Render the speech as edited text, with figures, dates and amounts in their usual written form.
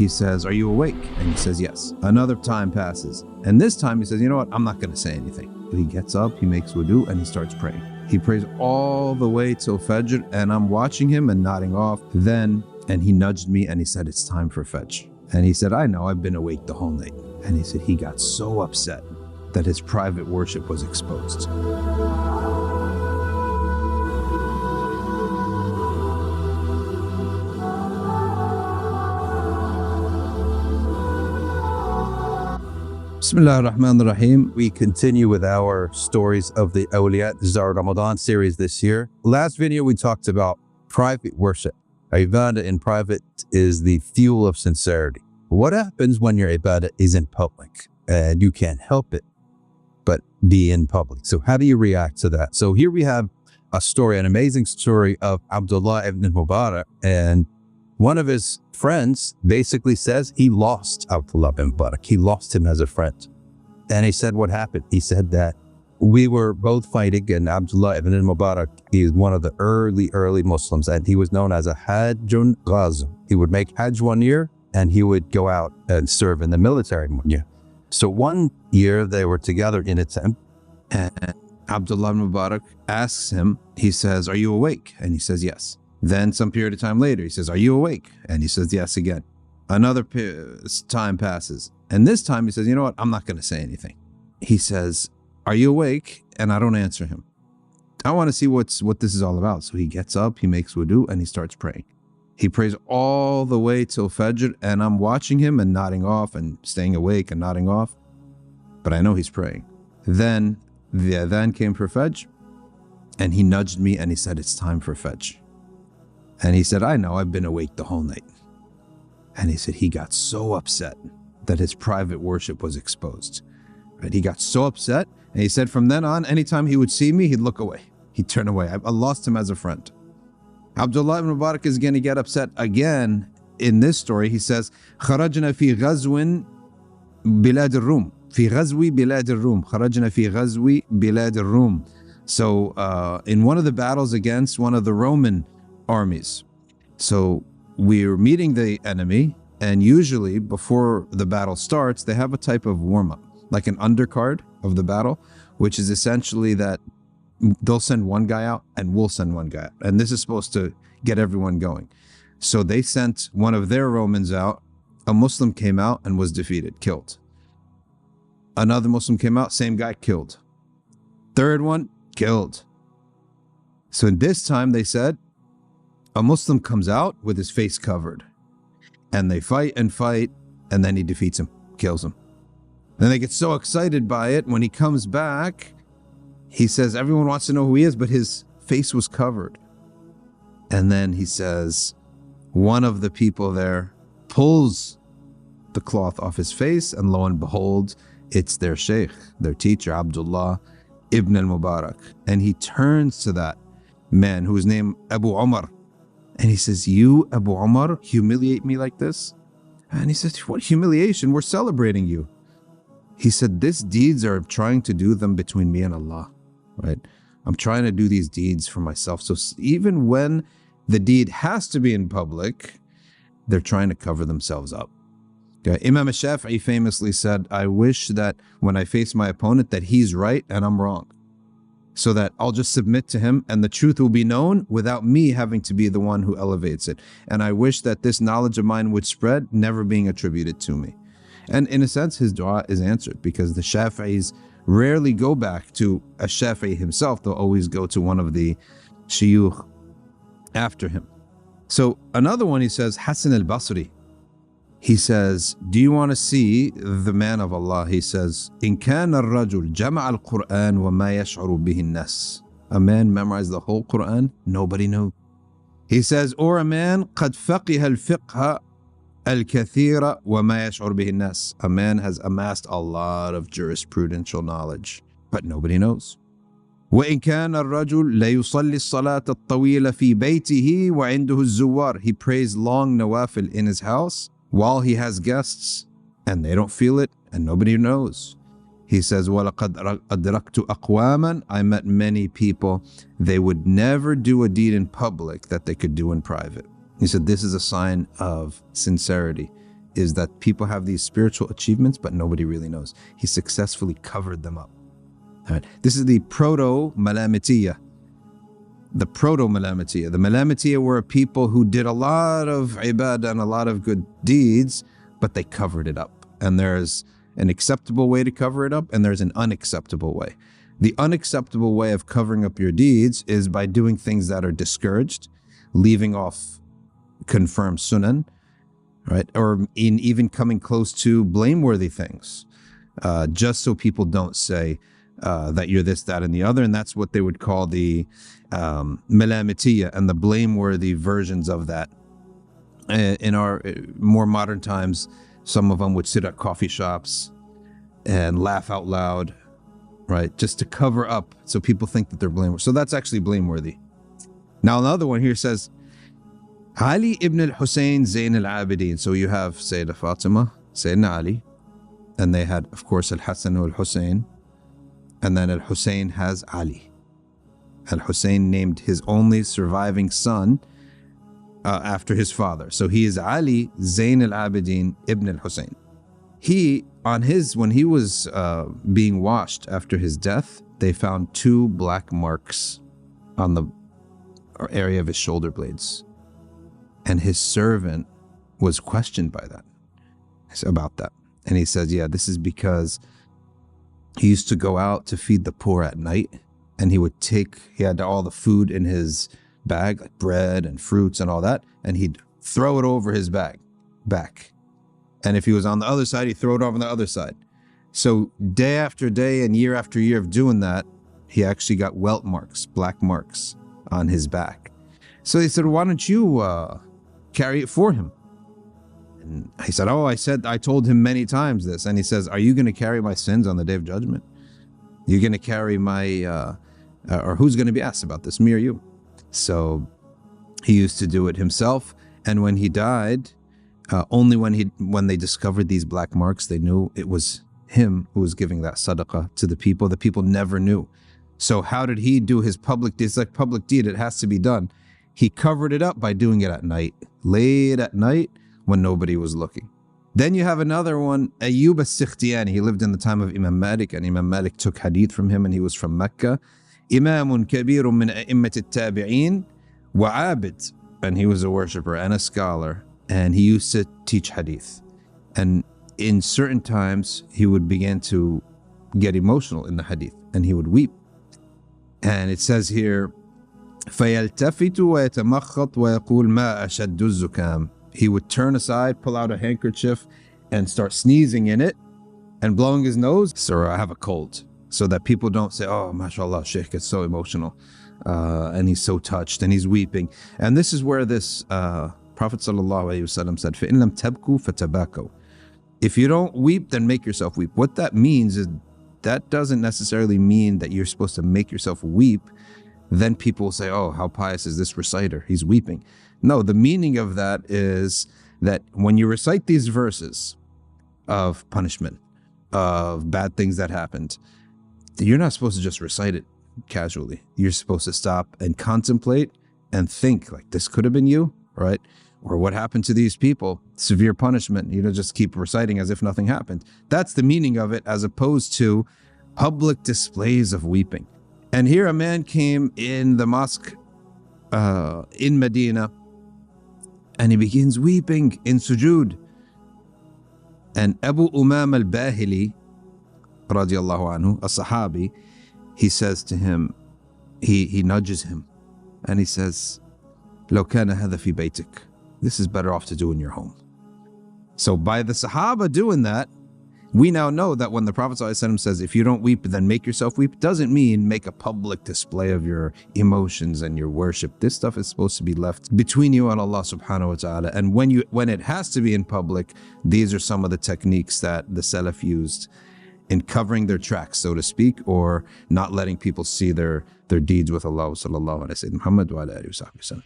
He says, "Are you awake?" And he says, "Yes." Another time passes. And this time he says, "You know what? I'm not going to say anything." He gets up, he makes wudu, and he starts praying. He prays all the way till Fajr, and I'm watching him and nodding off. And he nudged me and he said, "It's time for Fajr." And he said, "I know, I've been awake the whole night." And he said he got so upset that his private worship was exposed. Bismillah ar-Rahman ar-Rahim. We continue with our stories of the Awliya. This is our Ramadan series this year. Last video we talked about private worship. Ibadah in private is the fuel of sincerity. What happens when your ibadah is in public and you can't help it but be in public? So how do you react to that? So here we have a story, an amazing story of Abdullah ibn Mubarak, and one of his friends basically says he lost Abdullah ibn Mubarak. He lost him as a friend. And he said, what happened? He said that we were both fighting, and Abdullah ibn Mubarak, he is one of the early Muslims, and he was known as a Hajjun Ghazi. He would make Hajj one year and he would go out and serve in the military one year. So one year they were together in a tent, and Abdullah ibn Mubarak asks him, he says, "Are you awake?" And he says, "Yes." Then some period of time later, he says, "Are you awake?" And he says, "Yes," again. Another time passes. And this time he says, "You know what? I'm not going to say anything." He says, "Are you awake?" And I don't answer him. I want to see what this is all about. So he gets up, he makes wudu, and he starts praying. He prays all the way till Fajr, and I'm watching him and nodding off and staying awake and nodding off. But I know he's praying. Then the adhan came for Fajr, and he nudged me and he said, "It's time for Fajr." And he said, "I know, I've been awake the whole night." And he said he got so upset that his private worship was exposed. Right? He got so upset, and he said from then on, anytime he would see me, he'd look away. He'd turn away. I lost him as a friend. Abdullah ibn Mubarak is going to get upset again in this story. He says, "خرجنا في غزو بلاد الروم." في غزو بلاد الروم. خرجنا في غزو بلاد الروم. So in one of the battles against one of the Roman armies. So we're meeting the enemy, and usually before the battle starts, they have a type of warm-up, like an undercard of the battle, which is essentially that they'll send one guy out and we'll send one guy out. And this is supposed to get everyone going. So they sent one of their Romans out. A Muslim came out and was defeated, killed. Another Muslim came out, same guy, killed. Third one, killed. So this time they said, a Muslim comes out with his face covered, and they fight, and then he defeats him, kills him. Then they get so excited by it. When he comes back, he says everyone wants to know who he is, but his face was covered. And then he says one of the people there pulls the cloth off his face, and lo and behold, it's their Shaykh, their teacher, Abdullah ibn Mubarak. And he turns to that man whose name Abu Umar, and he says, "You, Abu Umar, humiliate me like this?" And he says, "What humiliation? We're celebrating you." He said, "These deeds are trying to do them between me and Allah, right? I'm trying to do these deeds for myself. So even when the deed has to be in public, they're trying to cover themselves up." Okay. Imam Shafi'i famously said, "I wish that when I face my opponent that he's right and I'm wrong, so that I'll just submit to him and the truth will be known without me having to be the one who elevates it. And I wish that this knowledge of mine would spread, never being attributed to me." And in a sense, his dua is answered, because the Shafi'is rarely go back to a Shafi'i himself. They'll always go to one of the shuyukh after him. So another one, he says, Hasan al-Basri. He says, "Do you want to see the man of Allah?" He says, "In kana al-rajul jama'a al-Qur'an wa ma yash'uru bihi an-nas." A man memorized the whole Qur'an, nobody knew. He says, or a man قد فقه الفقه الكثير وما يشعر به الناس. A man has amassed a lot of jurisprudential knowledge, but nobody knows. وإن كان الرجل لا يصلي الصلاة الطويلة في بيته وعنده الزوار. He prays long nawafil in his house while he has guests, and they don't feel it, and nobody knows. He says, وَلَقَدْ أَدْرَكْتُ أَقْوَامًا. I met many people, they would never do a deed in public that they could do in private. He said, this is a sign of sincerity. is that people have these spiritual achievements, but nobody really knows. He successfully covered them up. All right. This is the proto-Malamiya. The proto-Malamiya. The Malamiya were people who did a lot of ibadah and a lot of good deeds, but they covered it up. And there's an acceptable way to cover it up, and there's an unacceptable way. The unacceptable way of covering up your deeds is by doing things that are discouraged, leaving off confirmed sunan, right? Or in even coming close to blameworthy things, just so people don't say that you're this, that, and the other. And that's what they would call the Malamiya and the blameworthy versions of that. In our more modern times, some of them would sit at coffee shops and laugh out loud, right? Just to cover up so people think that they're blameworthy. So that's actually blameworthy. Now another one here says, Ali ibn al-Husayn Zayn al-Abidin. So you have Sayyidah Fatima, Sayyidina Ali, and they had, of course, al-Hasan al-Husayn, and then al-Husayn has Ali. Al-Husayn named his only surviving son after his father. So he is Ali Zayn al-Abidin ibn al-Husayn. He, when he was being washed after his death, they found 2 black marks on the area of his shoulder blades. And his servant was questioned by that, about that. And he says, yeah, this is because he used to go out to feed the poor at night, and he had all the food in his bag, like bread and fruits and all that, and he'd throw it over his back. And if he was on the other side, he'd throw it over on the other side. So day after day and year after year of doing that, he actually got welt marks, black marks on his back. So they said, why don't you carry it for him? And he said, I told him many times this. And he says, are you going to carry my sins on the day of judgment? You're going to carry my, or who's going to be asked about this, me or you? So he used to do it himself. And when he died, only when they discovered these black marks, they knew it was him who was giving that sadaqah to the people. The people never knew. So how did he do his public deed? It's like public deed, it has to be done. He covered it up by doing it at night, late at night when nobody was looking. Then you have another one, Ayyub al-Sikhtiyani. He lived in the time of Imam Malik, and Imam Malik took hadith from him, and he was from Mecca. Imamun kabirun min a'immat al-tabi'in wa 'abid. And he was a worshipper and a scholar, and he used to teach hadith. And in certain times, he would begin to get emotional in the hadith, and he would weep. And it says here, فَيَلْتَفِتُ وَيَتَمَخَّطْ وَيَقُولْ مَا أَشَدُّ الزُّكَامِ. He would turn aside, pull out a handkerchief, and start sneezing in it and blowing his nose. Sir, I have a cold. So that people don't say, oh, mashallah, Shaykh gets so emotional. And he's so touched and he's weeping. And this is where this Prophet ﷺ said, فَإِن لَمْ تَبْكُوا فَتَبَاكَوْا. If you don't weep, then make yourself weep. What that means is that doesn't necessarily mean that you're supposed to make yourself weep. Then people will say, oh, how pious is this reciter? He's weeping. No, the meaning of that is that when you recite these verses of punishment, of bad things that happened, you're not supposed to just recite it casually. You're supposed to stop and contemplate and think, like, this could have been you, right? Or what happened to these people? Severe punishment. You don't just keep reciting as if nothing happened. That's the meaning of it, as opposed to public displays of weeping. And here a man came in the mosque in Medina, and he begins weeping in sujood. And Abu Umam al-Bahili, radiallahu anhu, a Sahabi, he says to him, he nudges him, and he says, لو كان هذا في بيتك. This is better off to do in your home. So by the Sahaba doing that, we now know that when the Prophet ﷺ says, if you don't weep, then make yourself weep, doesn't mean make a public display of your emotions and your worship. This stuff is supposed to be left between you and Allah subhanahu wa ta'ala. And when it has to be in public, these are some of the techniques that the Salaf used in covering their tracks, so to speak, or not letting people see their deeds with Allah. Sallallahu alayhi wa sallam. Muhammad wa ala alihi wa sahbihi wa sallam.